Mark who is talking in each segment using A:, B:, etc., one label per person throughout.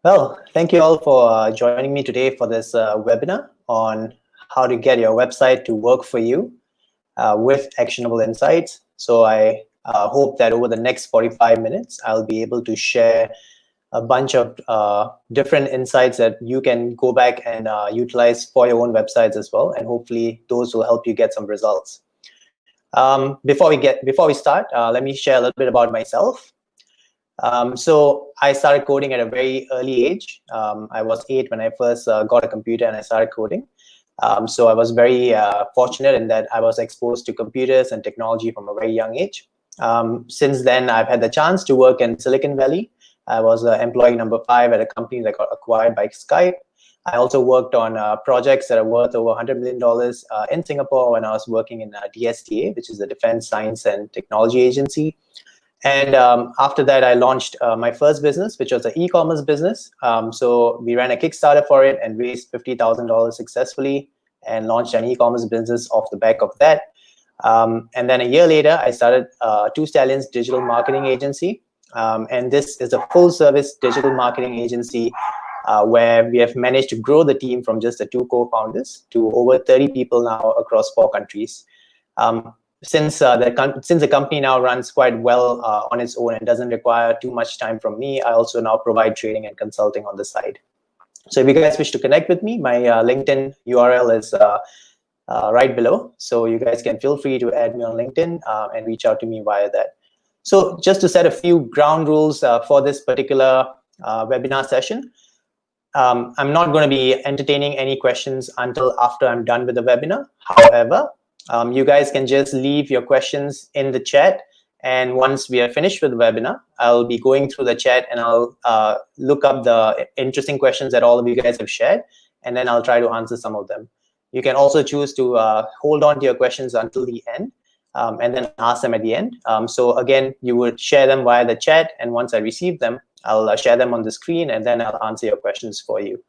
A: Well, thank you all for joining me today for this webinar on how to get your website to work for you with actionable insights. So I hope that over the next 45 minutes, I'll be able to share a bunch of different insights that you can go back and utilize for your own websites as well. And hopefully those will help you get some results. Before we start, let me share a little bit about myself. So I started coding at a very early age. I was 8 when I first got a computer and I started coding. So I was very fortunate in that I was exposed to computers and technology from a very young age. Since then, I've had the chance to work in Silicon Valley. I was employee number 5 at a company that got acquired by Skype. I also worked on projects that are worth over $100 million in Singapore when I was working in DSTA, which is the Defense Science and Technology Agency. And after that, I launched my first business, which was an e-commerce business. So we ran a Kickstarter for it and raised $50,000 successfully and launched an e-commerce business off the back of that. And then a year later, I started Two Stallions Digital Marketing Agency. And this is a full-service digital marketing agency where we have managed to grow the team from just the 2 co-founders to over 30 people now across 4 countries. Since the company now runs quite well on its own and doesn't require too much time from me, I also now provide training and consulting on the side. So if you guys wish to connect with me, my LinkedIn URL is right below. So you guys can feel free to add me on LinkedIn and reach out to me via that. So just to set a few ground rules for this particular webinar session, I'm not going to be entertaining any questions until after I'm done with the webinar. However, you guys can just leave your questions in the chat. And once we are finished with the webinar, I'll be going through the chat and I'll look up the interesting questions that all of you guys have shared. And then I'll try to answer some of them. You can also choose to hold on to your questions until the end and then ask them at the end. So again, you would share them via the chat. And once I receive them, I'll share them on the screen and then I'll answer your questions for you.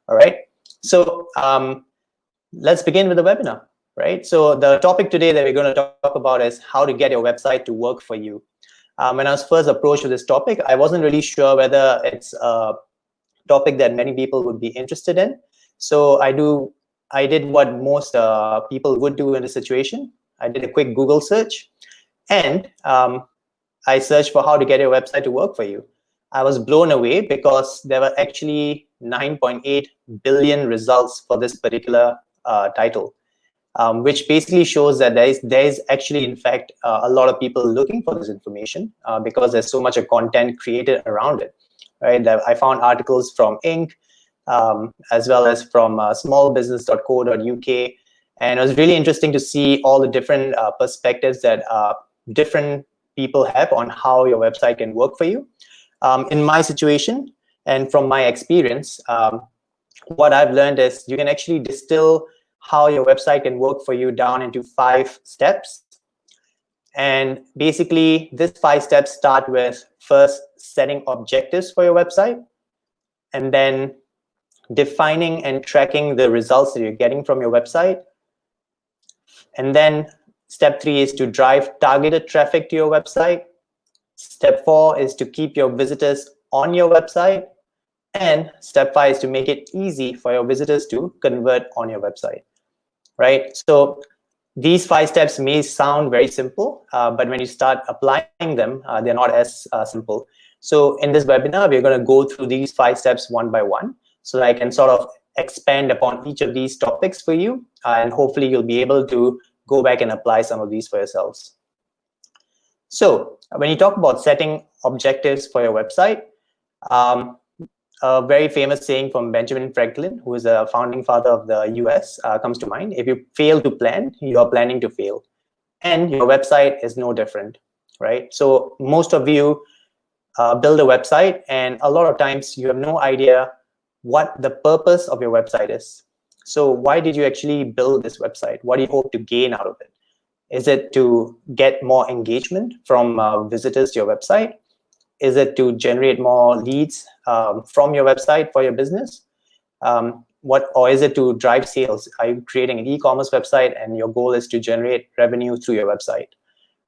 A: All right. So let's begin with the webinar. Right. So the topic today that we're going to talk about is how to get your website to work for you. When I was first approached with this topic, I wasn't really sure whether it's a topic that many people would be interested in. So I did what most people would do in this situation. I did a quick Google search and I searched for how to get your website to work for you. I was blown away because there were actually 9.8 billion results for this particular title. Which basically shows that there is actually, in fact, a lot of people looking for this information because there's so much of content created around it. Right? I found articles from Inc. As well as from smallbusiness.co.uk. And it was really interesting to see all the different perspectives that different people have on how your website can work for you. In my situation and from my experience, what I've learned is you can actually distill how your website can work for you down into 5 steps. And basically, these 5 steps start with first setting objectives for your website, and then defining and tracking the results that you're getting from your website. And then step 3 is to drive targeted traffic to your website. Step 4 is to keep your visitors on your website. And step 5 is to make it easy for your visitors to convert on your website. Right? So these 5 steps may sound very simple, but when you start applying them, they're not as simple. So in this webinar, we're going to go through these 5 steps one by one so that I can sort of expand upon each of these topics for you. And hopefully you'll be able to go back and apply some of these for yourselves. So when you talk about setting objectives for your website, a very famous saying from Benjamin Franklin, who is a founding father of the US, comes to mind. If you fail to plan, you are planning to fail. And your website is no different, right? So most of you build a website, and a lot of times you have no idea what the purpose of your website is. So why did you actually build this website? What do you hope to gain out of it? Is it to get more engagement from visitors to your website? Is it to generate more leads from your website for your business? Or is it to drive sales? Are you creating an e-commerce website and your goal is to generate revenue through your website,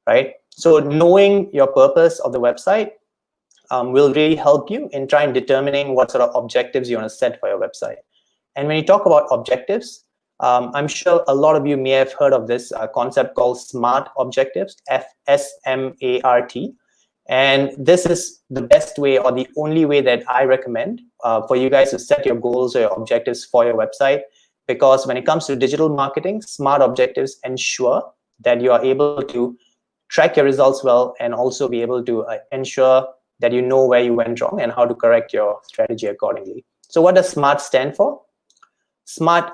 A: right? So knowing your purpose of the website will really help you in trying determining what sort of objectives you want to set for your website. And when you talk about objectives, I'm sure a lot of you may have heard of this concept called SMART objectives, SMART. And this is the best way, or the only way that I recommend for you guys to set your goals or your objectives for your website. Because when it comes to digital marketing, SMART objectives ensure that you are able to track your results well, and also be able to ensure that you know where you went wrong and how to correct your strategy accordingly. So what does SMART stand for? SMART,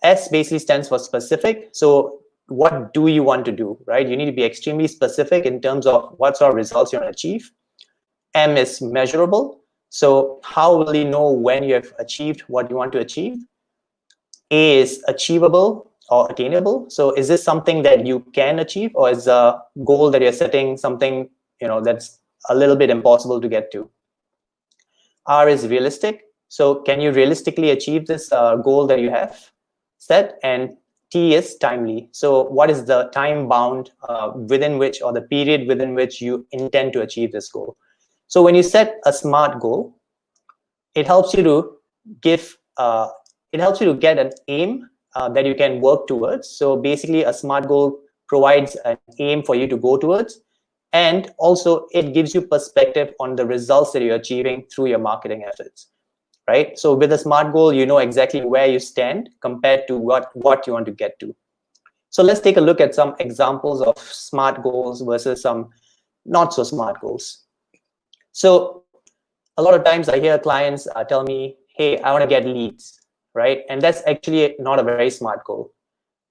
A: S basically stands for specific. So what do you want to do, right? You need to be extremely specific in terms of what sort of results you want to achieve. M is measurable. So how will you know when you have achieved what you want to achieve? A is achievable or attainable. So is this something that you can achieve, or is a goal that you're setting something that's a little bit impossible to get to? R is realistic. So can you realistically achieve this goal that you have set? And T is timely. So what is the time bound within which, or the period within which you intend to achieve this goal? So when you set a SMART goal, it helps you to give, it helps you to get an aim that you can work towards. So basically a SMART goal provides an aim for you to go towards. And also it gives you perspective on the results that you're achieving through your marketing efforts, right? So with a SMART goal, you know exactly where you stand compared to what you want to get to. So let's take a look at some examples of SMART goals versus some not so SMART goals. So a lot of times I hear clients tell me, hey, I want to get leads, right? And that's actually not a very SMART goal.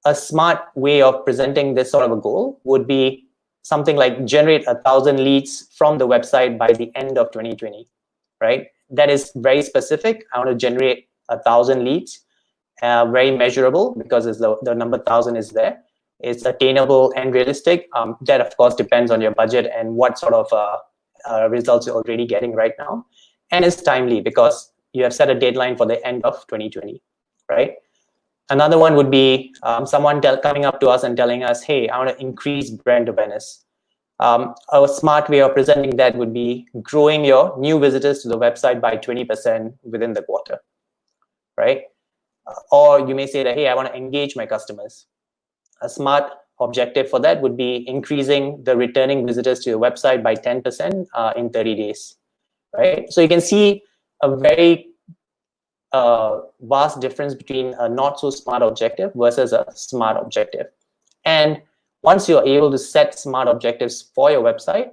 A: A smart way of presenting this sort of a goal would be something like generate 1,000 leads from the website by the end of 2020, right? That is very specific. I want to generate 1,000 leads, very measurable, because the number 1,000 is there. It's attainable and realistic. That of course depends on your budget and what sort of results you're already getting right now. And it's timely because you have set a deadline for the end of 2020, right? Another one would be someone coming up to us and telling us, hey, I want to increase brand awareness. A smart way of presenting that would be growing your new visitors to the website by 20% within the quarter, right? Or you may say that, hey, I want to engage my customers. A smart objective for that would be increasing the returning visitors to your website by 10% in 30 days, right? So you can see a very vast difference between a not so smart objective versus a smart objective. And once you're able to set smart objectives for your website,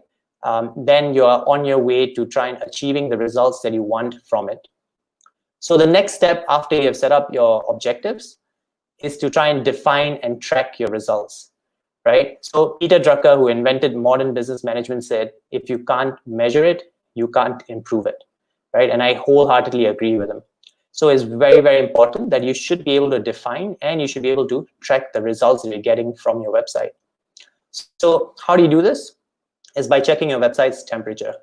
A: then you're on your way to try and achieving the results that you want from it. So the next step after you have set up your objectives is to try and define and track your results, right? So Peter Drucker, who invented modern business management, said, if you can't measure it, you can't improve it, right? And I wholeheartedly agree with him. So it's very, very important that you should be able to define and you should be able to track the results that you're getting from your website. So how do you do this? Is by checking your website's temperature,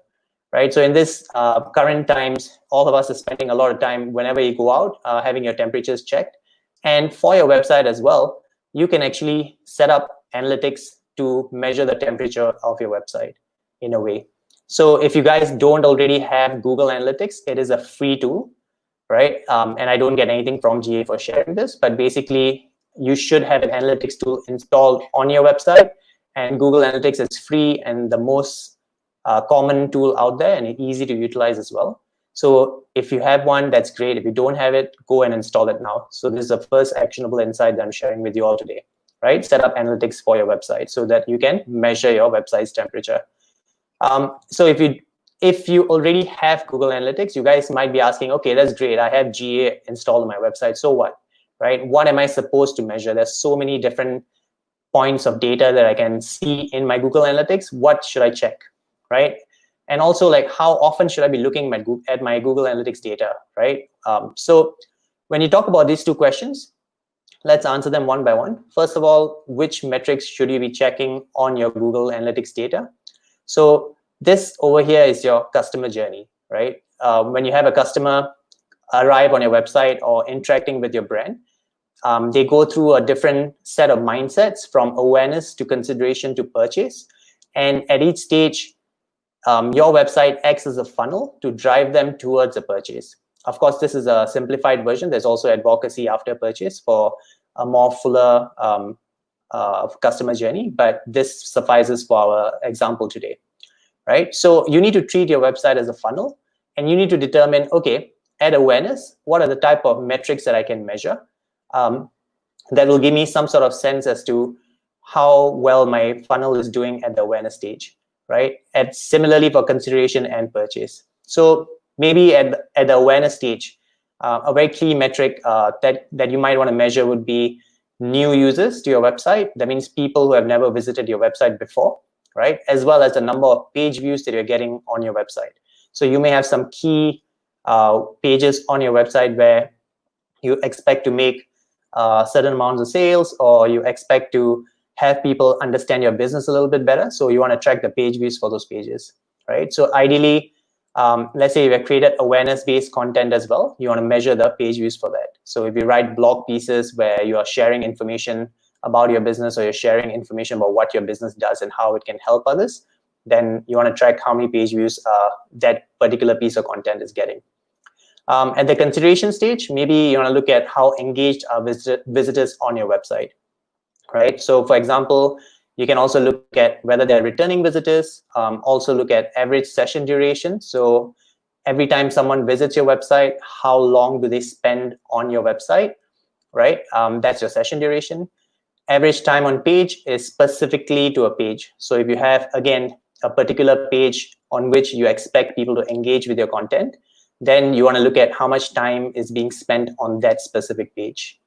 A: right? So in this current times, all of us are spending a lot of time whenever you go out, having your temperatures checked. And for your website as well, you can actually set up analytics to measure the temperature of your website in a way. So if you guys don't already have Google Analytics, it is a free tool, right? And I don't get anything from GA for sharing this, but basically you should have an analytics tool installed on your website, and Google Analytics is free and the most common tool out there, and easy to utilize as well. So if you have one, that's great. If you don't have it, go and install it now. So this is the first actionable insight that I'm sharing with you all today, right? Set up analytics for your website so that you can measure your website's temperature. So if you already have Google Analytics, you guys might be asking, okay, that's great. I have GA installed on my website. So what, right? What am I supposed to measure? There's so many different points of data that I can see in my Google Analytics. What should I check, right? And also, like, how often should I be looking at my Google Analytics data, right? So when you talk about these two questions, let's answer them one by one. First of all, which metrics should you be checking on your Google Analytics data? So this over here is your customer journey, right? When you have a customer arrive on your website or interacting with your brand, they go through a different set of mindsets, from awareness to consideration to purchase. And at each stage, your website acts as a funnel to drive them towards a purchase. Of course, this is a simplified version. There's also advocacy after purchase for a more fuller customer journey, but this suffices for our example today, right? So you need to treat your website as a funnel, and you need to determine, okay, at awareness, what are the type of metrics that I can measure that will give me some sort of sense as to how well my funnel is doing at the awareness stage, right? And similarly for consideration and purchase. So maybe at the awareness stage, a very key metric that you might want to measure would be new users to your website. That means people who have never visited your website before, right? As well as the number of page views that you're getting on your website. So you may have some key pages on your website where you expect to make certain amounts of sales, or you expect to have people understand your business a little bit better. So you want to track the page views for those pages, right? So ideally, let's say you've created awareness-based content as well. You want to measure the page views for that. So if you write blog pieces where you are sharing information about your business, or you're sharing information about what your business does and how it can help others, then you want to track how many page views that particular piece of content is getting. At the consideration stage, maybe you want to look at how engaged are visitors on your website, right? So for example, you can also look at whether they're returning visitors, also look at average session duration. So every time someone visits your website, how long do they spend on your website, right? That's your session duration. Average time on page is specifically to a page. So if you have, again, a particular page on which you expect people to engage with your content, then you want to look at how much time is being spent on that specific page.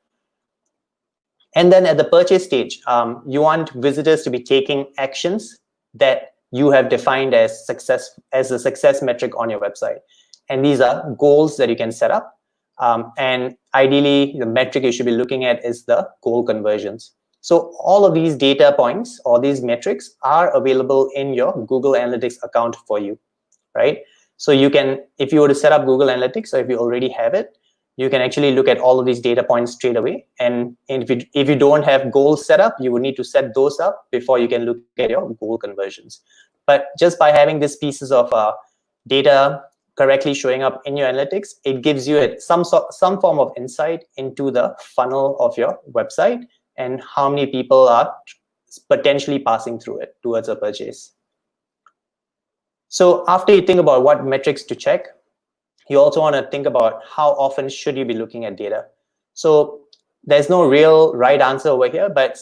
A: And then at the purchase stage, you want visitors to be taking actions that you have defined as a success metric on your website. And these are goals that you can set up. And ideally, the metric you should be looking at is the goal conversions. So all of these data points or these metrics are available in your Google Analytics account for you, right? So you can, if you were to set up Google Analytics, or if you already have it, you can actually look at all of these data points straight away. And if you don't have goals set up, you would need to set those up before you can look at your goal conversions. But just by having these pieces of data correctly showing up in your analytics, it gives you some form of insight into the funnel of your website and how many people are potentially passing through it towards a purchase. So after you think about what metrics to check, you also want to think about how often should you be looking at data. So there's no real right answer over here, but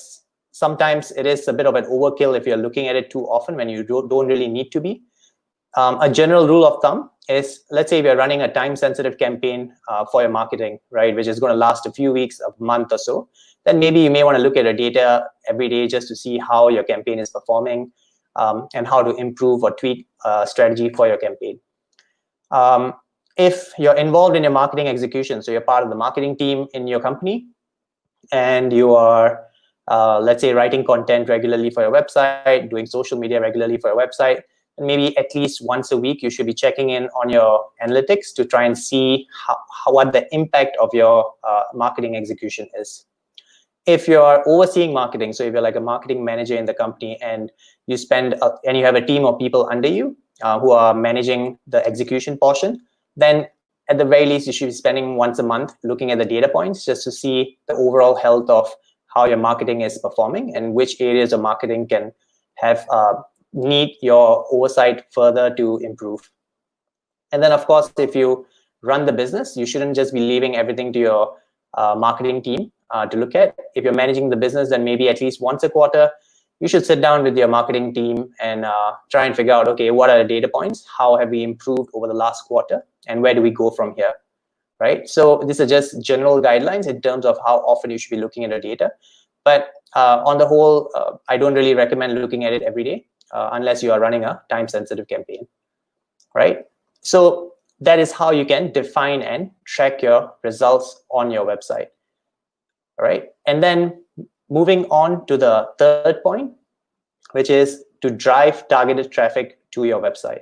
A: sometimes it is a bit of an overkill if you're looking at it too often when you don't really need to be. A general rule of thumb is, let's say we're running a time-sensitive campaign for your marketing, right, which is going to last a few weeks, a month or so, then maybe you may want to look at your data every day just to see how your campaign is performing and how to improve or tweak strategy for your campaign. If you're involved in your marketing execution, so you're part of the marketing team in your company, and you are, let's say, writing content regularly for your website, doing social media regularly for your website, and maybe at least once a week, you should be checking in on your analytics to try and see what the impact of your marketing execution is. If you're overseeing marketing, so if you're like a marketing manager in the company and you and you have a team of people under you who are managing the execution portion, then at the very least, you should be spending once a month looking at the data points just to see the overall health of how your marketing is performing and which areas of marketing can have need your oversight further to improve. And then, of course, if you run the business, you shouldn't just be leaving everything to your marketing team to look at. If you're managing the business, then maybe at least once a quarter, you should sit down with your marketing team and try and figure out, okay, what are the data points? How have we improved over the last quarter? And where do we go from here, right? So these are just general guidelines in terms of how often you should be looking at the data. But on the whole, I don't really recommend looking at it every day unless you are running a time-sensitive campaign, right? So that is how you can define and track your results on your website, all right? And then moving on to the third point, which is to drive targeted traffic to your website.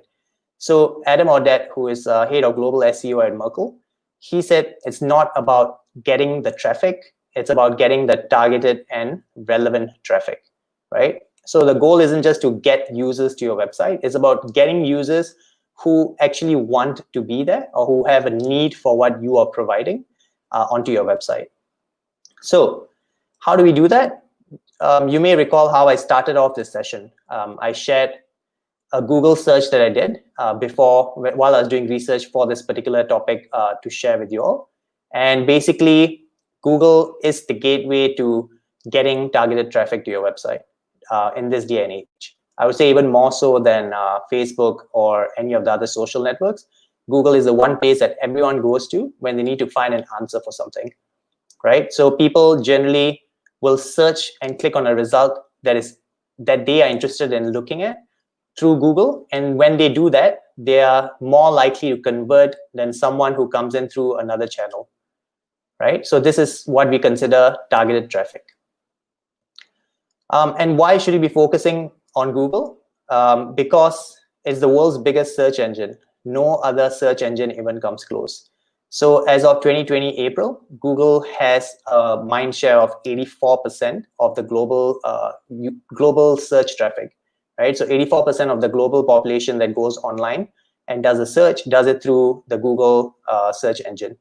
A: So Adam Audette, who is head of global SEO at Merkle, he said it's not about getting the traffic, it's about getting the targeted and relevant traffic, right? So the goal isn't just to get users to your website. It's about getting users who actually want to be there or who have a need for what you are providing onto your website. So how do we do that? You may recall how I started off this session. I shared a Google search that I did while I was doing research for this particular topic to share with you all. And basically, Google is the gateway to getting targeted traffic to your website in this day and age. I would say even more so than Facebook or any of the other social networks. Google is the one place that everyone goes to when they need to find an answer for something, right? So people generally will search and click on a result that they are interested in looking at through Google. And when they do that, they are more likely to convert than someone who comes in through another channel, right? So this is what we consider targeted traffic. And why should you be focusing on Google? Because it's the world's biggest search engine. No other search engine even comes close. So as of 2020 April, Google has a mind share of 84% of the global search traffic, right? So 84% of the global population that goes online and does a search does it through the Google search engine,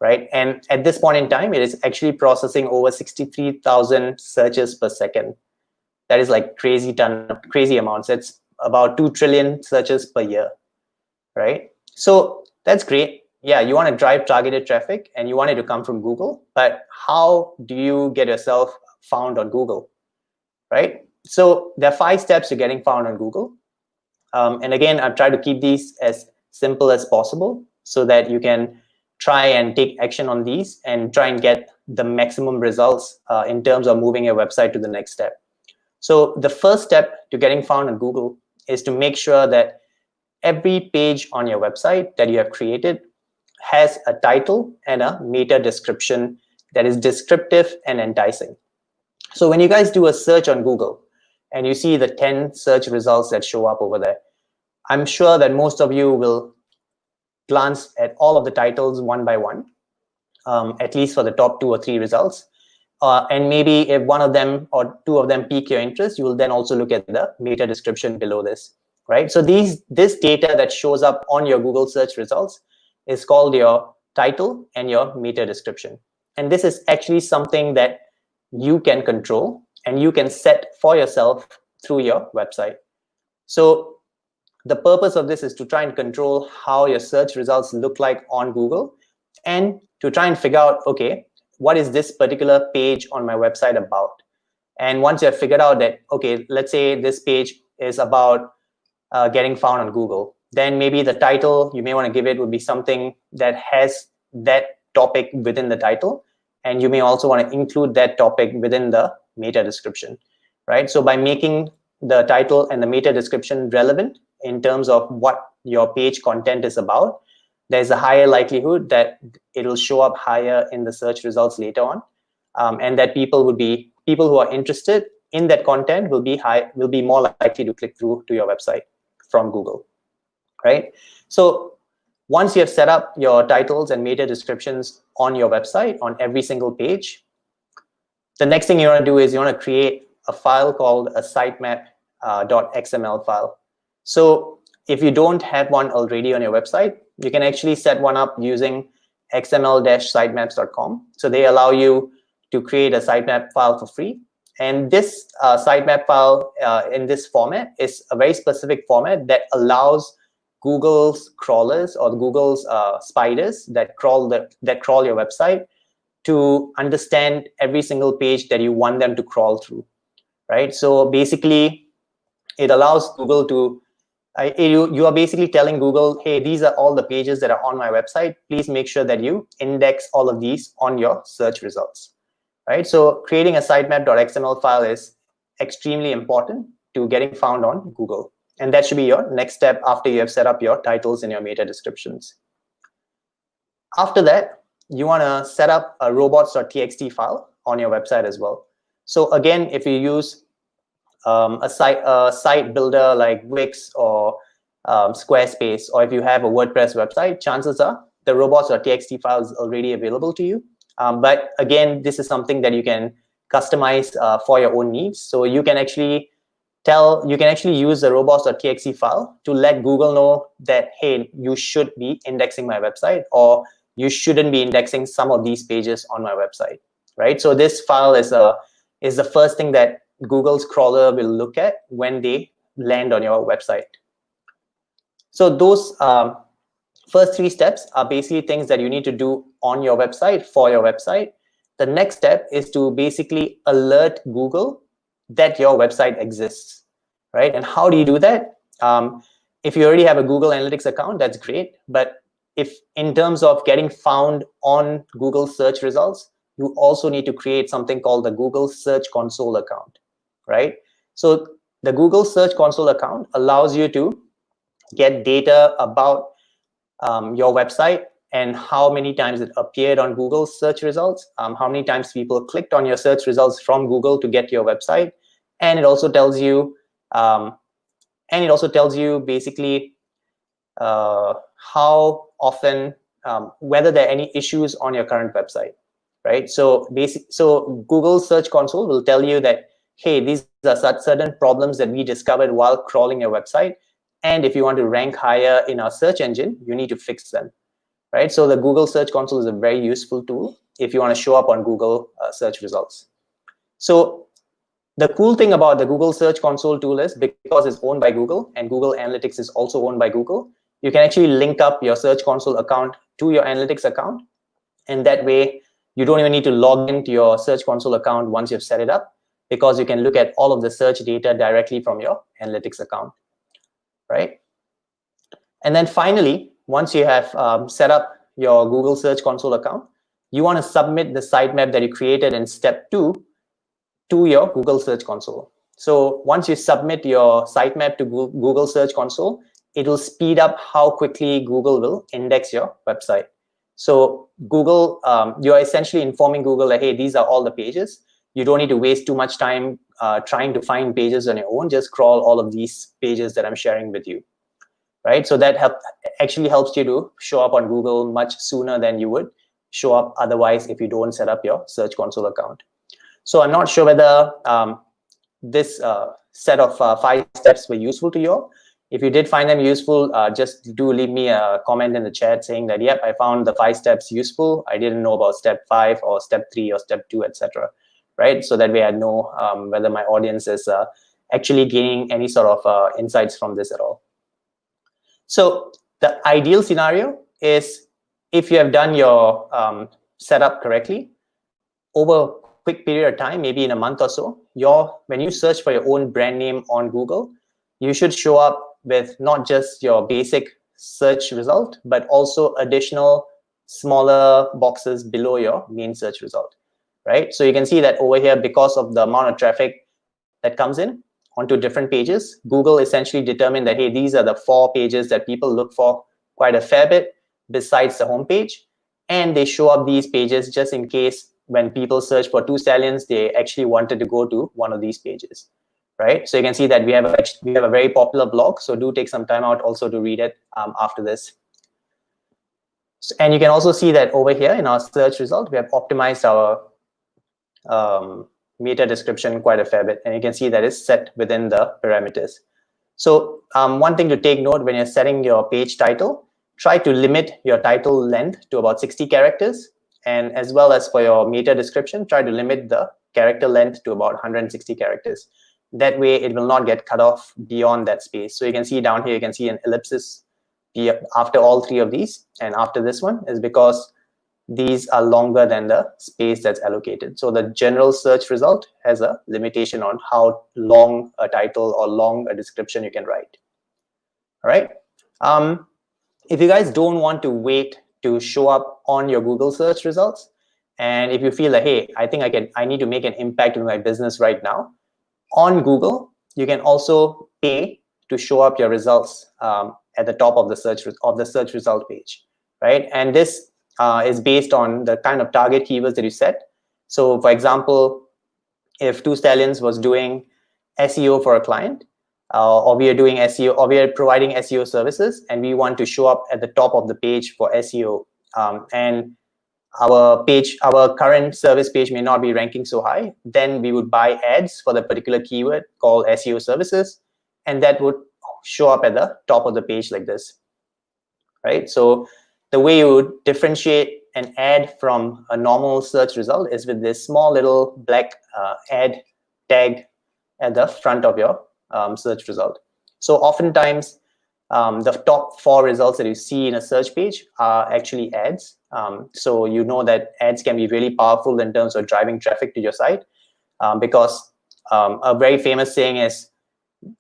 A: right? And at this point in time, it is actually processing over 63,000 searches per second. That is like crazy amounts. It's about 2 trillion searches per year, right? So that's great. Yeah, you want to drive targeted traffic and you want it to come from Google, but how do you get yourself found on Google, right? So there are 5 steps to getting found on Google. And again, I've tried to keep these as simple as possible so that you can try and take action on these and try and get the maximum results in terms of moving your website to the next step. So the first step to getting found on Google is to make sure that every page on your website that you have created has a title and a meta description that is descriptive and enticing. So when you guys do a search on Google and you see the 10 search results that show up over there, I'm sure that most of you will glance at all of the titles one by one, at least for the top 2 or 3 results. And maybe if one of them or 2 of them pique your interest, you will then also look at the meta description below this, right? So this data that shows up on your Google search results is called your title and your meta description. And this is actually something that you can control and you can set for yourself through your website. So the purpose of this is to try and control how your search results look like on Google and to try and figure out, okay, what is this particular page on my website about? And once you have figured out that, okay, let's say this page is about getting found on Google, then maybe the title you may want to give it would be something that has that topic within the title. And you may also want to include that topic within the meta description, right? So by making the title and the meta description relevant in terms of what your page content is about, there's a higher likelihood that it'll show up higher in the search results later on, and that people who are interested in that content will be more likely to click through to your website from Google, right? So once you have set up your titles and meta descriptions on your website on every single page, the next thing you want to do is you want to create a file called a sitemap.xml file. So if you don't have one already on your website, you can actually set one up using xml-sitemaps.com. So they allow you to create a sitemap file for free. And this sitemap file in this format is a very specific format that allows Google's crawlers or Google's spiders that crawl your website to understand every single page that you want them to crawl through, right? So basically, it allows Google to you are basically telling Google, hey, these are all the pages that are on my website. Please make sure that you index all of these on your search results, right? So creating a sitemap.xml file is extremely important to getting found on Google. And that should be your next step after you have set up your titles and your meta descriptions. After that, you want to set up a robots.txt file on your website as well. So again, if you use a site builder like Wix or Squarespace, or if you have a WordPress website, chances are the robots.txt file is already available to you. But again, this is something that you can customize for your own needs. So you can actually you can actually use the robots.txt file to let Google know that, hey, you should be indexing my website, or you shouldn't be indexing some of these pages on my website, right? So this file is the first thing that Google's crawler will look at when they land on your website. So those first 3 steps are basically things that you need to do on your website for your website. The next step is to basically alert Google that your website exists, right? And how do you do that? If you already have a Google Analytics account, that's great. But if in terms of getting found on Google search results, you also need to create something called the Google Search Console account, right? So the Google Search Console account allows you to get data about your website and how many times it appeared on Google search results, how many times people clicked on your search results from Google to get to your website, and it also tells you basically how often, whether there are any issues on your current website, right? So Google Search Console will tell you that, hey, these are certain problems that we discovered while crawling your website, and if you want to rank higher in our search engine, you need to fix them, right? So the Google Search Console is a very useful tool if you want to show up on Google search results. So the cool thing about the Google Search Console tool is, because it's owned by Google and Google Analytics is also owned by Google, you can actually link up your Search Console account to your Analytics account. And that way, you don't even need to log into your Search Console account once you've set it up, because you can look at all of the search data directly from your Analytics account, right? And then finally, once you have set up your Google Search Console account, you want to submit the sitemap that you created in step 2 to your Google Search Console. So once you submit your sitemap to Google Search Console, it will speed up how quickly Google will index your website. So Google, you're essentially informing Google that, hey, these are all the pages. You don't need to waste too much time trying to find pages on your own. Just crawl all of these pages that I'm sharing with you, right? So that actually helps you to show up on Google much sooner than you would show up otherwise if you don't set up your Search Console account. So I'm not sure whether this set of 5 steps were useful to you. If you did find them useful, just do leave me a comment in the chat saying that, yep, I found the 5 steps useful. I didn't know about step 5 or step 3 or step 2, etc. Right? So that way I know whether my audience is actually gaining any sort of insights from this at all. So the ideal scenario is, if you have done your setup correctly, over a quick period of time, maybe in a month or so, when you search for your own brand name on Google, you should show up with not just your basic search result, but also additional smaller boxes below your main search result, right? So you can see that over here, because of the amount of traffic that comes in onto different pages, Google essentially determined that, hey, these are the 4 pages that people look for quite a fair bit besides the homepage. And they show up these pages just in case when people search for 2 stallions, they actually wanted to go to one of these pages, right? So you can see that we have a very popular blog. So do take some time out also to read it after this. So, and you can also see that over here in our search result, we have optimized our meta description quite a fair bit, and you can see that it's set within the parameters. So one thing to take note when you're setting your page title, try to limit your title length to about 60 characters, and as well as for your meta description, try to limit the character length to about 160 characters. That way it will not get cut off beyond that space. So you can see down here, you can see an ellipsis after all 3 of these, and after this one is because these are longer than the space that's allocated. So the general search result has a limitation on how long a title or long a description you can write. All right. If you guys don't want to wait to show up on your Google search results, and if you feel like, hey, I think I need to make an impact in my business right now, on Google, you can also pay to show up your results at the top of the search result page, right? And this is based on the kind of target keywords that you set. So for example, if 2 Stallions was doing SEO for a client, or we are doing SEO, or we are providing SEO services, and we want to show up at the top of the page for SEO, and our current service page may not be ranking so high, then we would buy ads for the particular keyword called SEO services, and that would show up at the top of the page like this, right? So the way you would differentiate an ad from a normal search result is with this small little black ad tag at the front of your search result. So oftentimes, the top 4 results that you see in a search page are actually ads. So you know that ads can be really powerful in terms of driving traffic to your site, because a very famous saying is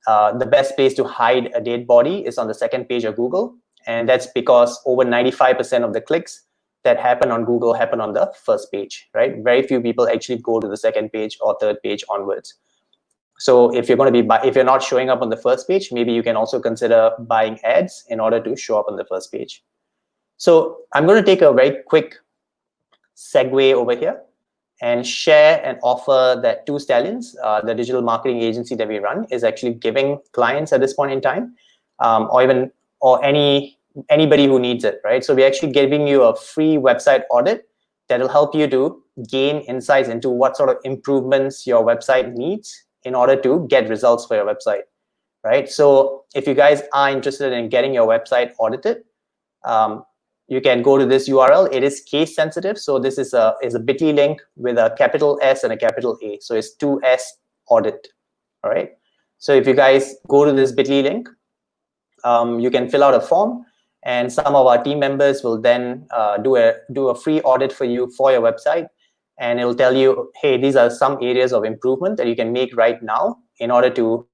A: the best place to hide a dead body is on the second page of Google. And that's because over 95% of the clicks that happen on Google happen on the first page, right? Very few people actually go to the second page or third page onwards. So if you're going to be, if you're not showing up on the first page, maybe you can also consider buying ads in order to show up on the first page. So I'm going to take a very quick segue over here and share and offer that 2 Stallions, the digital marketing agency that we run, is actually giving clients at this point in time, or anybody who needs it, right? So we're actually giving you a free website audit that will help you to gain insights into what sort of improvements your website needs in order to get results for your website, right? So if you guys are interested in getting your website audited, you can go to this URL. It is case sensitive, so this is a bit.ly link with a capital S and a capital A. So it's 2S audit, all right? So if you guys go to this bit.ly link, you can fill out a form, and some of our team members will then do a free audit for you for your website, and it'll tell you, hey, these are some areas of improvement that you can make right now in order to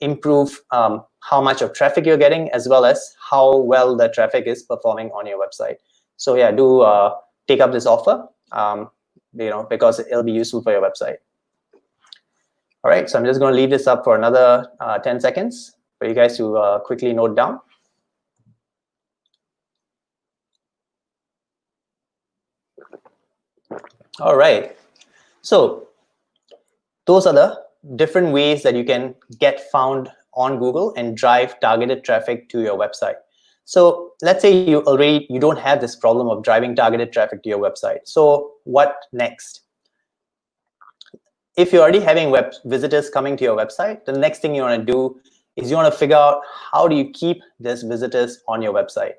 A: improve how much of traffic you're getting, as well as how well the traffic is performing on your website. So yeah, do take up this offer, because it'll be useful for your website. All right, so I'm just going to leave this up for another 10 seconds for you guys to quickly note down. All right, so those are the different ways that you can get found on Google and drive targeted traffic to your website. So let's say you don't have this problem of driving targeted traffic to your website. So what next? If you're already having web visitors coming to your website, the next thing you want to do is you want to figure out how do you keep these visitors on your website,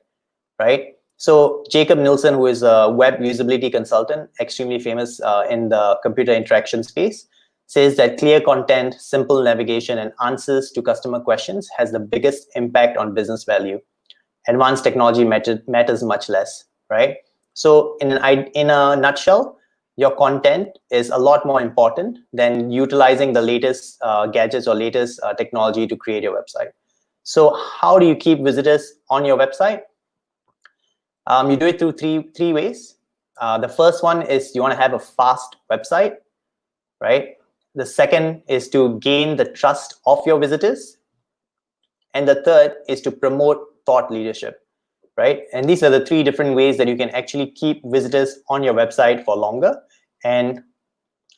A: right? So Jacob Nielsen, who is a web usability consultant, extremely famous in the computer interaction space, says that clear content, simple navigation, and answers to customer questions has the biggest impact on business value. Advanced technology matters much less, right? So in a nutshell, your content is a lot more important than utilizing the latest gadgets or latest technology to create your website. So how do you keep visitors on your website? You do it through three ways. The first one is you want to have a fast website, right? The second is to gain the trust of your visitors. And the third is to promote thought leadership, right? And these are the 3 different ways that you can actually keep visitors on your website for longer. And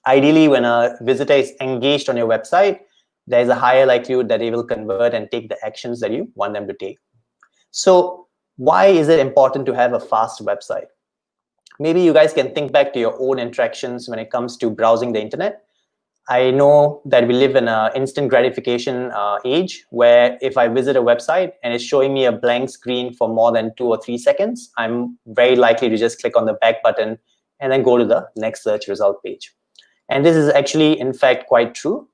A: ideally, when a visitor is engaged on your website, there's a higher likelihood that they will convert and take the actions that you want them to take. So why is it important to have a fast website? Maybe you guys can think back to your own interactions when it comes to browsing the internet. I know that we live in an instant gratification age where if I visit a website and it's showing me a blank screen for more than 2 or 3 seconds, I'm very likely to just click on the back button and then go to the next search result page. And this is actually, in fact, quite true.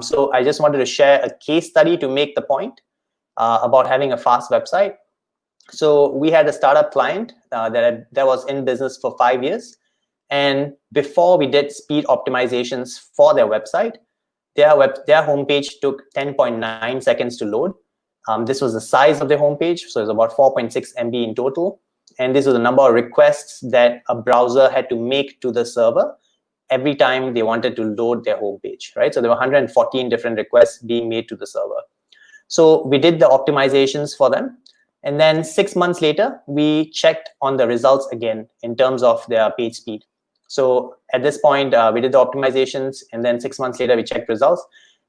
A: So I just wanted to share a case study to make the point about having a fast website. So we had a startup client that was in business for 5 years. And before we did speed optimizations for their website, their homepage took 10.9 seconds to load. This was the size of the homepage, so it's about 4.6 MB in total. And this was the number of requests that a browser had to make to the server every time they wanted to load their homepage, right? So there were 114 different requests being made to the server. So we did the optimizations for them. And then 6 months later, we checked on the results again in terms of their page speed. So at this point, we did the optimizations, and then 6 months later, we checked results,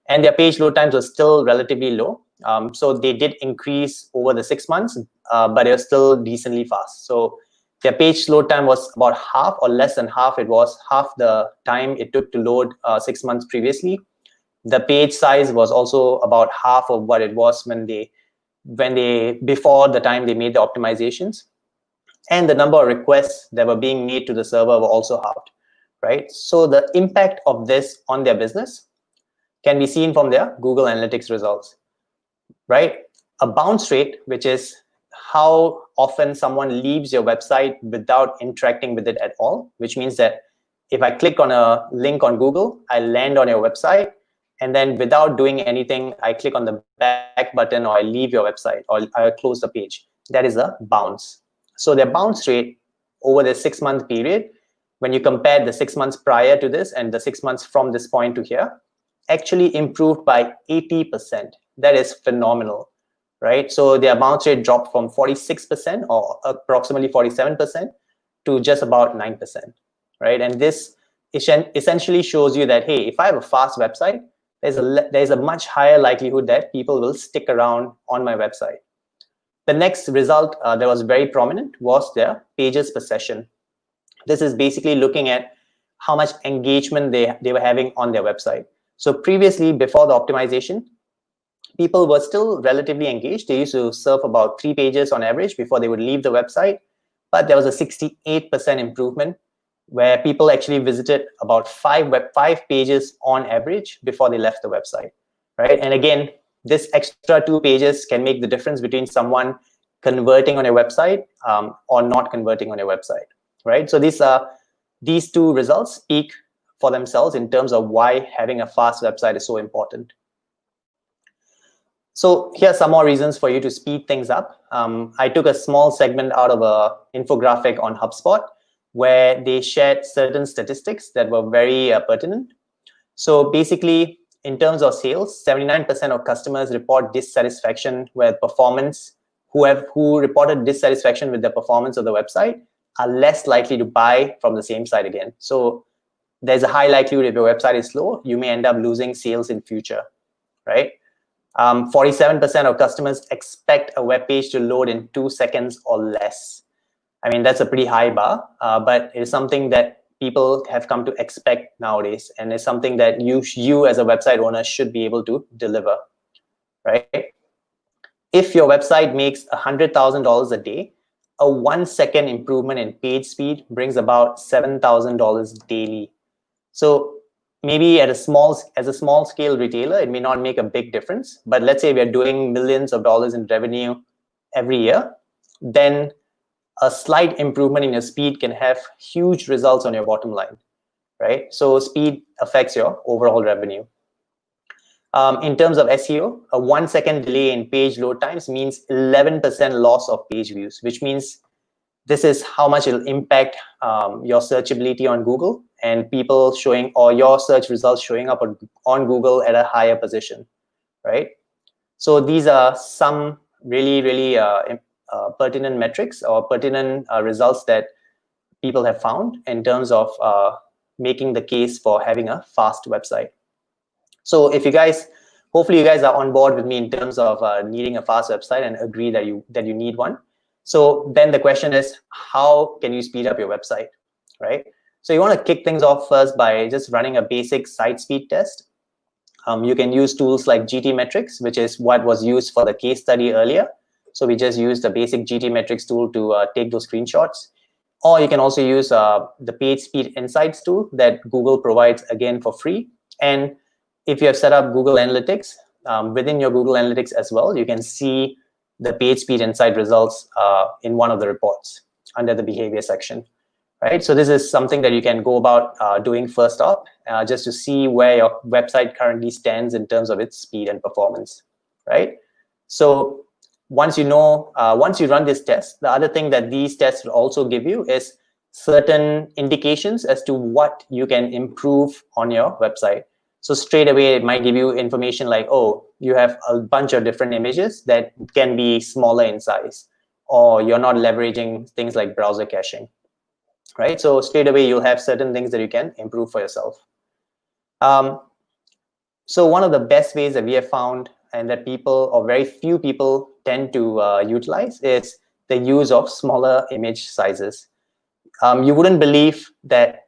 A: and their page load times were still relatively low. So they did increase over the 6 months, but it was still decently fast. So their page load time was about half or less than half. It was half the time it took to load 6 months previously. The page size was also about half of what it was when they before the time they made the optimizations. And the number of requests that were being made to the server were also halved, right? So the impact of this on their business can be seen from their Google Analytics results, right? A bounce rate, which is how often someone leaves your website without interacting with it at all, which means that if I click on a link on Google, I land on your website, and then without doing anything, I click on the back button, or I leave your website, or I close the page. That is a bounce. So their bounce rate over the 6-month period, when you compare the 6 months prior to this and the 6 months from this point to here, actually improved by 80%. That is phenomenal, right? So their bounce rate dropped from 46% or approximately 47% to just about 9%, right? And this essentially shows you that, hey, if I have a fast website, there's a much higher likelihood that people will stick around on my website. The next result that was very prominent was their pages per session. This is basically looking at how much engagement they were having on their website. So previously, before the optimization, people were still relatively engaged. They used to surf about 3 pages on average before they would leave the website. But there was a 68% improvement where people actually visited about 5 pages on average before they left the website, right? And again, this extra 2 pages can make the difference between someone converting on your website or not converting on your website, right? So these 2 results speak for themselves in terms of why having a fast website is so important. So here are some more reasons for you to speed things up. I took a small segment out of an infographic on HubSpot where they shared certain statistics that were very pertinent. So basically, in terms of sales, 79% of customers report dissatisfaction with performance, who reported dissatisfaction with the performance of the website are less likely to buy from the same site again. So there's a high likelihood if your website is slow, you may end up losing sales in future, right? 47% of customers expect a web page to load in 2 seconds or less. I mean, that's a pretty high bar, but it's something that people have come to expect nowadays, and it's something that you as a website owner should be able to deliver, right? If your website makes $100,000 a day, a 1-second improvement in page speed brings about $7,000 daily. So maybe as a small scale retailer, it may not make a big difference, but let's say we're doing millions of dollars in revenue every year, then a slight improvement in your speed can have huge results on your bottom line, right? So speed affects your overall revenue. In terms of SEO, a 1-second delay in page load times means 11% loss of page views, which means this is how much it'll impact your searchability on Google and people showing, or your search results showing up on Google at a higher position, right? So these are some really, really pertinent metrics or pertinent results that people have found in terms of making the case for having a fast website. So if hopefully you guys are on board with me in terms of needing a fast website and agree that you need one. So then the question is, how can you speed up your website, right? So you want to kick things off first by just running a basic site speed test. You can use tools like GTmetrix, which is what was used for the case study earlier. So we just used the basic GTmetrix tool to take those screenshots. Or you can also use the Page Speed Insights tool that Google provides, again, for free. And if you have set up Google Analytics, within your Google Analytics as well, you can see the page speed insight results in one of the reports under the behavior section, right? So this is something that you can go about doing first off, just to see where your website currently stands in terms of its speed and performance, right? So once you run this test, the other thing that these tests will also give you is certain indications as to what you can improve on your website. So straight away, it might give you information like, oh, you have a bunch of different images that can be smaller in size, or you're not leveraging things like browser caching, right? So straight away, you'll have certain things that you can improve for yourself. So one of the best ways that we have found, and that people, or very few people, tend to utilize is the use of smaller image sizes. You wouldn't believe that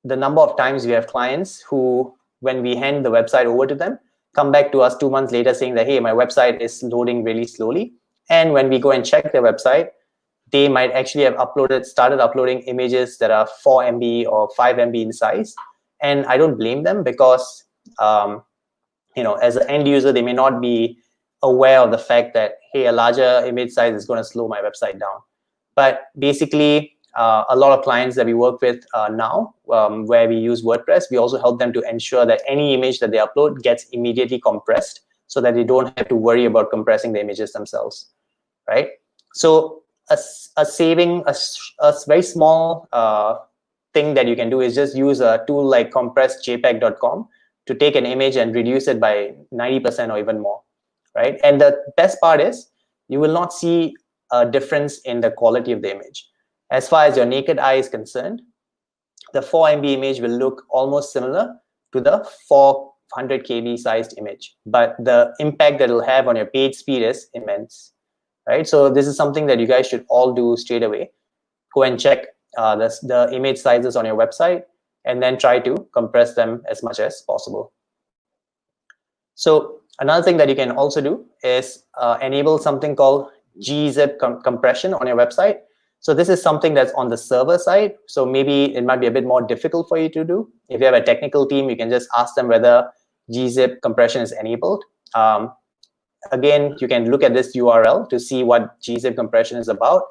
A: the number of times we have clients who, when we hand the website over to them, come back to us 2 months later saying that, hey, my website is loading really slowly. And when we go and check their website, they might actually have started uploading images that are 4 MB or 5 MB in size. And I don't blame them because, as an end user, they may not be aware of the fact that, hey, a larger image size is going to slow my website down. But basically, a lot of clients that we work with now, where we use WordPress, we also help them to ensure that any image that they upload gets immediately compressed so that they don't have to worry about compressing the images themselves, right? So a very small thing that you can do is just use a tool like compressjpeg.com to take an image and reduce it by 90% or even more, right? And the best part is you will not see a difference in the quality of the image. As far as your naked eye is concerned, the 4 MB image will look almost similar to the 400 KB sized image, but the impact that it'll have on your page speed is immense, right? So this is something that you guys should all do straight away. Go and check the image sizes on your website and then try to compress them as much as possible. So another thing that you can also do is enable something called gzip compression on your website. So this is something that's on the server side. So maybe it might be a bit more difficult for you to do. If you have a technical team, you can just ask them whether gzip compression is enabled. Again, you can look at this URL to see what gzip compression is about.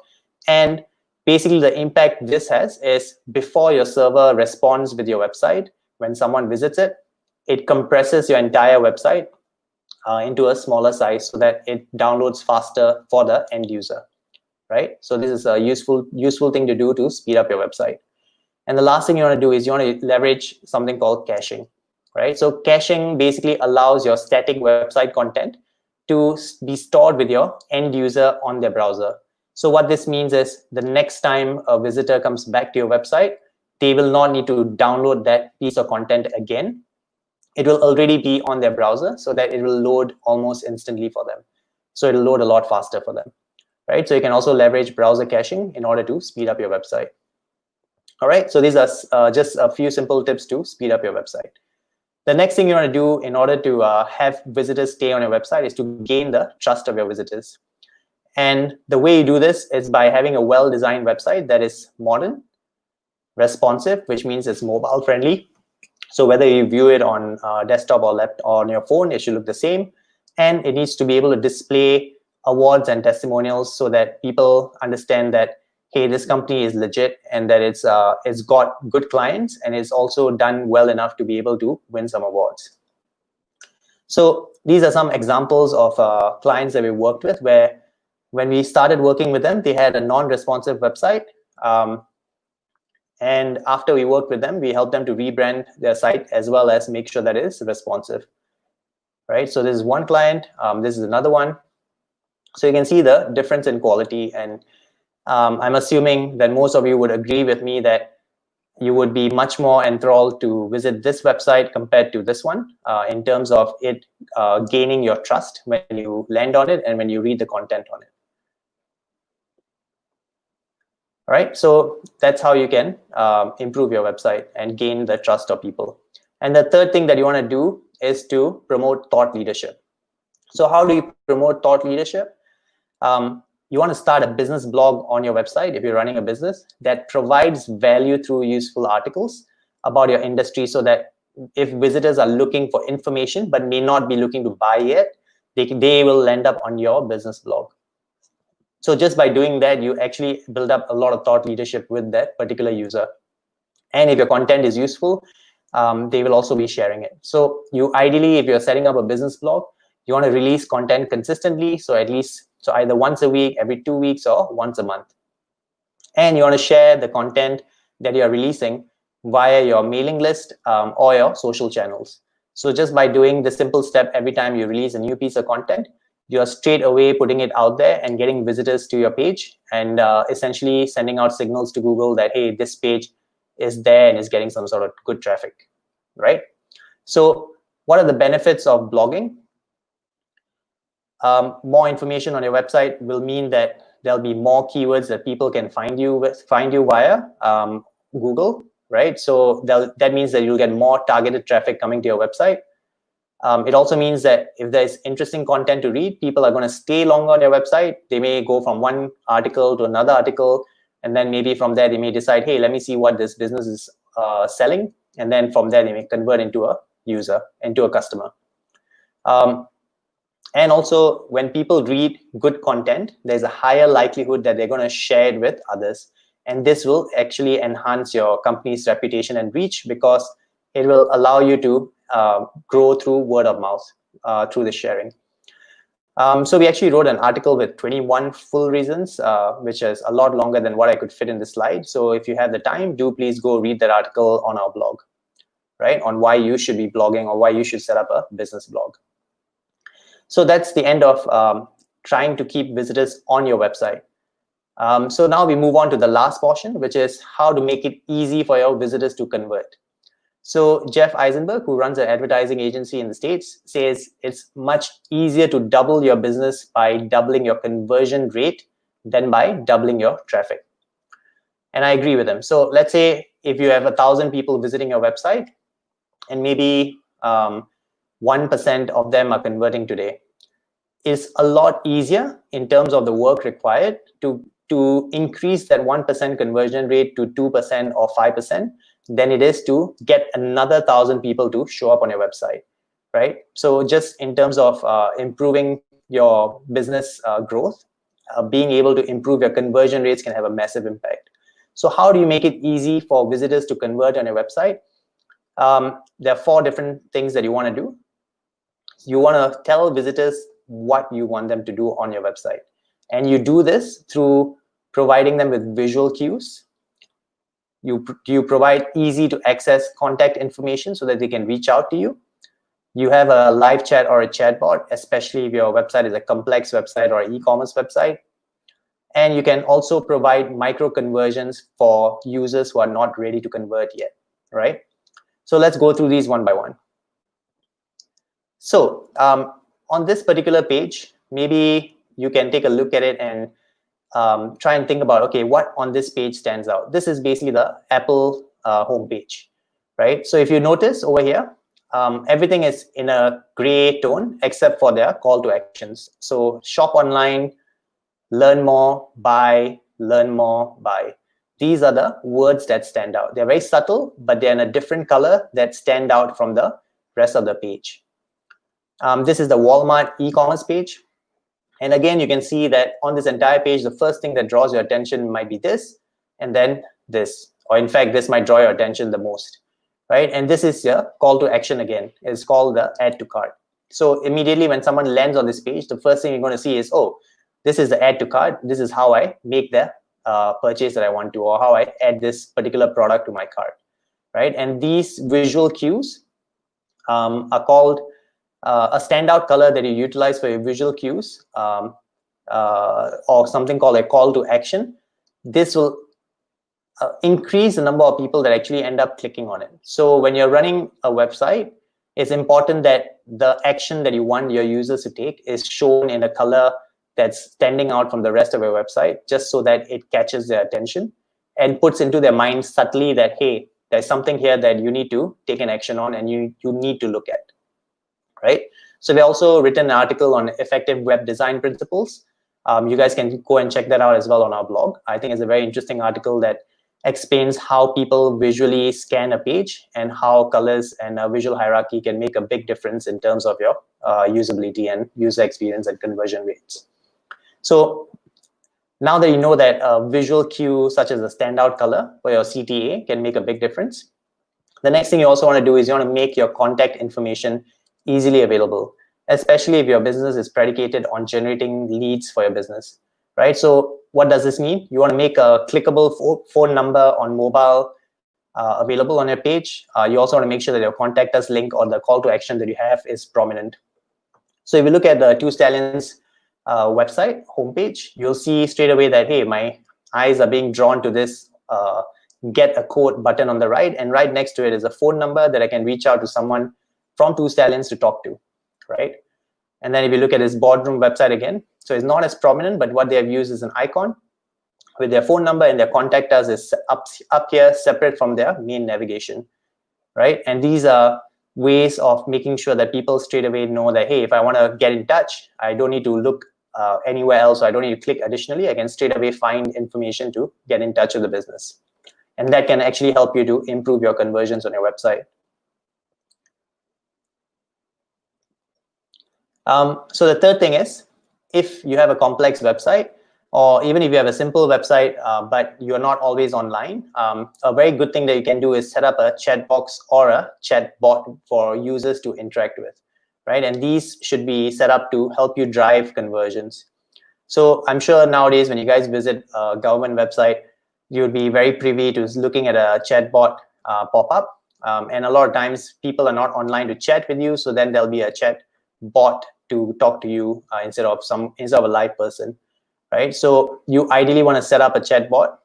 A: And basically the impact this has is before your server responds with your website, when someone visits it, it compresses your entire website into a smaller size so that it downloads faster for the end user, right? So this is a useful thing to do to speed up your website. And the last thing you want to do is you want to leverage something called caching, right? So caching basically allows your static website content to be stored with your end user on their browser. So what this means is the next time a visitor comes back to your website, they will not need to download that piece of content again. It will already be on their browser so that it will load almost instantly for them. So it'll load a lot faster for them, right? So you can also leverage browser caching in order to speed up your website. All right, so these are just a few simple tips to speed up your website. The next thing you want to do in order to have visitors stay on your website is to gain the trust of your visitors. And the way you do this is by having a well-designed website that is modern, responsive, which means it's mobile friendly. So whether you view it on desktop or laptop or on your phone, it should look the same. And it needs to be able to display awards and testimonials so that people understand that, hey, this company is legit and that it's got good clients and it's also done well enough to be able to win some awards. So these are some examples of clients that we worked with where when we started working with them, they had a non-responsive website. And after we worked with them, we helped them to rebrand their site as well as make sure that it is responsive, right? So this is one client. This is another one. So you can see the difference in quality. And I'm assuming that most of you would agree with me that you would be much more enthralled to visit this website compared to this one in terms of it gaining your trust when you land on it and when you read the content on it. All right, so that's how you can improve your website and gain the trust of people. And the third thing that you want to do is to promote thought leadership. So how do you promote thought leadership? You want to start a business blog on your website if you're running a business that provides value through useful articles about your industry so that if visitors are looking for information but may not be looking to buy yet, they will end up on your business blog. So just by doing that, you actually build up a lot of thought leadership with that particular user. And if your content is useful, they will also be sharing it. So you ideally, if you're setting up a business blog, you want to release content consistently. So either once a week, every 2 weeks, or once a month. And you want to share the content that you're releasing via your mailing list or your social channels. So just by doing the simple step every time you release a new piece of content, you're straight away putting it out there and getting visitors to your page and essentially sending out signals to Google that, hey, this page is there and is getting some sort of good traffic, right? So what are the benefits of blogging? More information on your website will mean that there'll be more keywords that people can find you via Google, right? So that means that you'll get more targeted traffic coming to your website. It also means that if there's interesting content to read, people are going to stay longer on your website. They may go from one article to another article, and then maybe from there they may decide, hey, let me see what this business is selling, and then from there they may convert into a user, into a customer. And also, when people read good content, there's a higher likelihood that they're going to share it with others. And this will actually enhance your company's reputation and reach, because it will allow you to grow through word of mouth, through the sharing. So we actually wrote an article with 21 full reasons, which is a lot longer than what I could fit in this slide. So if you have the time, do please go read that article on our blog, right? On why you should be blogging, or why you should set up a business blog. So that's the end of trying to keep visitors on your website. So now we move on to the last portion, which is how to make it easy for your visitors to convert. So Jeff Eisenberg, who runs an advertising agency in the States, says it's much easier to double your business by doubling your conversion rate than by doubling your traffic. And I agree with him. So let's say if you have 1,000 people visiting your website, and maybe 1% of them are converting today, is a lot easier in terms of the work required to increase that 1% conversion rate to 2% or 5% than it is to get another 1,000 people to show up on your website, right? So just in terms of improving your business growth, being able to improve your conversion rates can have a massive impact. So how do you make it easy for visitors to convert on your website? There are 4 different things that you want to do. You want to tell visitors what you want them to do on your website. And you do this through providing them with visual cues. You provide easy to access contact information so that they can reach out to you. You have a live chat or a chatbot, especially if your website is a complex website or an e-commerce website. And you can also provide micro conversions for users who are not ready to convert yet, right? So let's go through these one by one. So on this particular page, maybe you can take a look at it and try and think about, okay, what on this page stands out? This is basically the Apple homepage, right? So if you notice over here, everything is in a gray tone except for their call to actions. So shop online, learn more, buy, learn more, buy. These are the words that stand out. They're very subtle, but they're in a different color that stand out from the rest of the page. This is the Walmart e-commerce page. And again, you can see that on this entire page, the first thing that draws your attention might be this, and then this. Or in fact, this might draw your attention the most, right? And this is your call to action again. It's called the add to cart. So immediately when someone lands on this page, the first thing you're going to see is, oh, this is the add to cart. This is how I make the purchase that I want to, or how I add this particular product to my cart, right? And these visual cues are called a standout color that you utilize for your visual cues, or something called a call to action. This will increase the number of people that actually end up clicking on it. So when you're running a website, it's important that the action that you want your users to take is shown in a color that's standing out from the rest of your website, just so that it catches their attention and puts into their mind subtly that, hey, there's something here that you need to take an action on and you need to look at, right? So we also written an article on effective web design principles. You guys can go and check that out as well on our blog. I think it's a very interesting article that explains how people visually scan a page and how colors and visual hierarchy can make a big difference in terms of your usability and user experience and conversion rates. So now that you know that a visual cue such as a standout color for your CTA can make a big difference, the next thing you also want to do is you want to make your contact information easily available, especially if your business is predicated on generating leads for your business, right? So what does this mean? You want to make a clickable phone number on mobile available on your page. You also want to make sure that your contact us link or the call to action that you have is prominent. So if you look at the Two Stallions website homepage, you'll see straight away that, hey, my eyes are being drawn to this get a quote button on the right, and right next to it is a phone number that I can reach out to someone from Two Stallions to talk to, right? And then if you look at his boardroom website again, so it's not as prominent, but what they have used is an icon with their phone number, and their contact us is up here, separate from their main navigation, right? And these are ways of making sure that people straight away know that, hey, if I want to get in touch, I don't need to look anywhere else, or I don't need to click additionally. I can straight away find information to get in touch with the business. And that can actually help you to improve your conversions on your website. So the third thing is, if you have a complex website, or even if you have a simple website, but you're not always online, a very good thing that you can do is set up a chat box or a chat bot for users to interact with, right? And these should be set up to help you drive conversions. So I'm sure nowadays when you guys visit a government website, you'd be very privy to looking at a chat bot pop up. And a lot of times people are not online to chat with you, so then there'll be a chat bot to talk to you instead of a live person, right? So you ideally want to set up a chat bot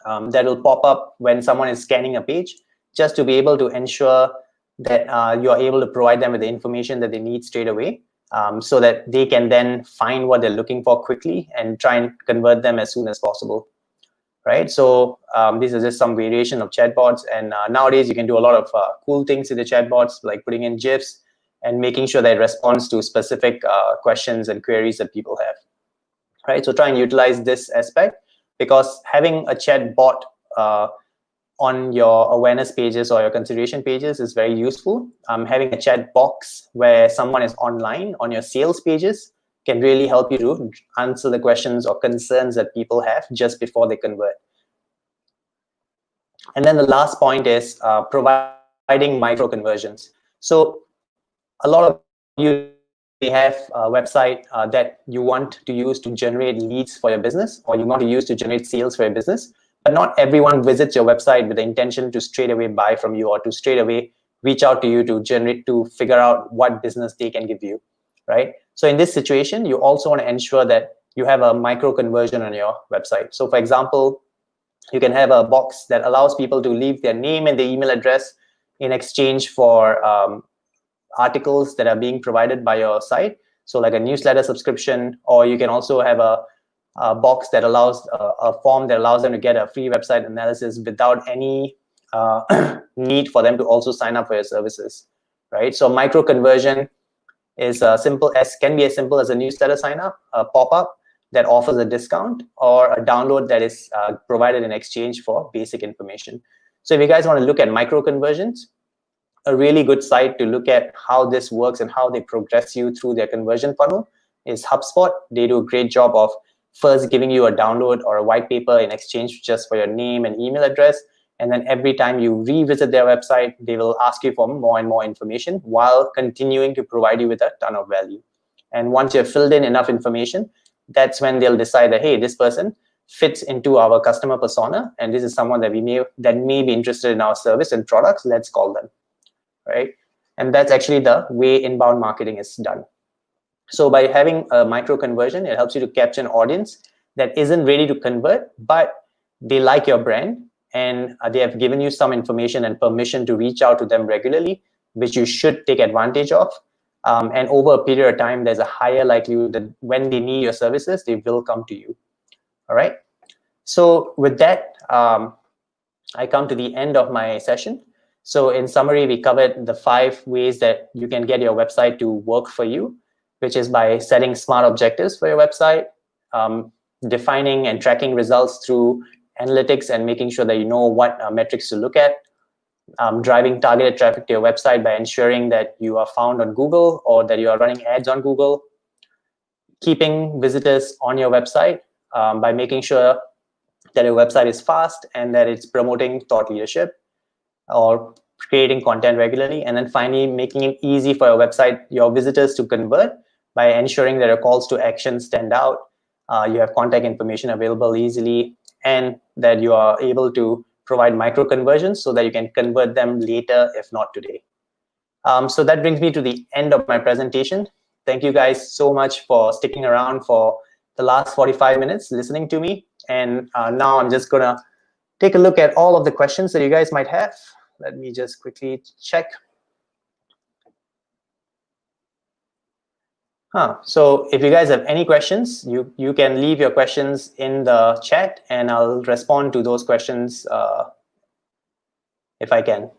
A: that will pop up when someone is scanning a page, just to be able to ensure that you are able to provide them with the information that they need straight away, so that they can then find what they're looking for quickly and try and convert them as soon as possible, right? So these are just some variation of chatbots, and nowadays you can do a lot of cool things with the chatbots, like putting in GIFs and making sure that it responds to specific questions and queries that people have, right? So try and utilize this aspect, because having a chat bot on your awareness pages or your consideration pages is very useful. Having a chat box where someone is online on your sales pages can really help you to answer the questions or concerns that people have just before they convert. And then the last point is providing micro conversions. So a lot of you may have a website that you want to use to generate leads for your business, or you want to use to generate sales for your business, but not everyone visits your website with the intention to straight away buy from you, or to straight away reach out to you to figure out what business they can give you, right? So in this situation, you also want to ensure that you have a micro conversion on your website. So for example, you can have a box that allows people to leave their name and their email address in exchange for articles that are being provided by your site, so like a newsletter subscription. Or you can also have a box that allows a form that allows them to get a free website analysis without any need for them to also sign up for your services, right? So micro conversion is can be as simple as a newsletter sign up, a pop-up that offers a discount, or a download that is provided in exchange for basic information. So if you guys want to look at micro conversions, a really good site to look at how this works and how they progress you through their conversion funnel is HubSpot. They do a great job of first giving you a download or a white paper in exchange just for your name and email address. And then every time you revisit their website, they will ask you for more and more information while continuing to provide you with a ton of value. And once you've filled in enough information, that's when they'll decide that, hey, this person fits into our customer persona, and this is someone that may be interested in our service and products. Let's call them, right? And that's actually the way inbound marketing is done. So by having a micro conversion, it helps you to capture an audience that isn't ready to convert, but they like your brand, and they have given you some information and permission to reach out to them regularly, which you should take advantage of. And over a period of time, there's a higher likelihood that when they need your services, they will come to you. All right. So with that, I come to the end of my session. So in summary, we covered the 5 ways that you can get your website to work for you, which is by setting smart objectives for your website, defining and tracking results through analytics and making sure that you know what metrics to look at, driving targeted traffic to your website by ensuring that you are found on Google or that you are running ads on Google, keeping visitors on your website by making sure that your website is fast and that it's promoting thought leadership or creating content regularly, and then finally making it easy for your visitors to convert by ensuring that your calls to action stand out, you have contact information available easily, and that you are able to provide micro conversions so that you can convert them later, if not today. So that brings me to the end of my presentation. Thank you guys so much for sticking around for the last 45 minutes listening to me. And now I'm just gonna take a look at all of the questions that you guys might have. Let me just quickly check. So if you guys have any questions, you can leave your questions in the chat, and I'll respond to those questions if I can.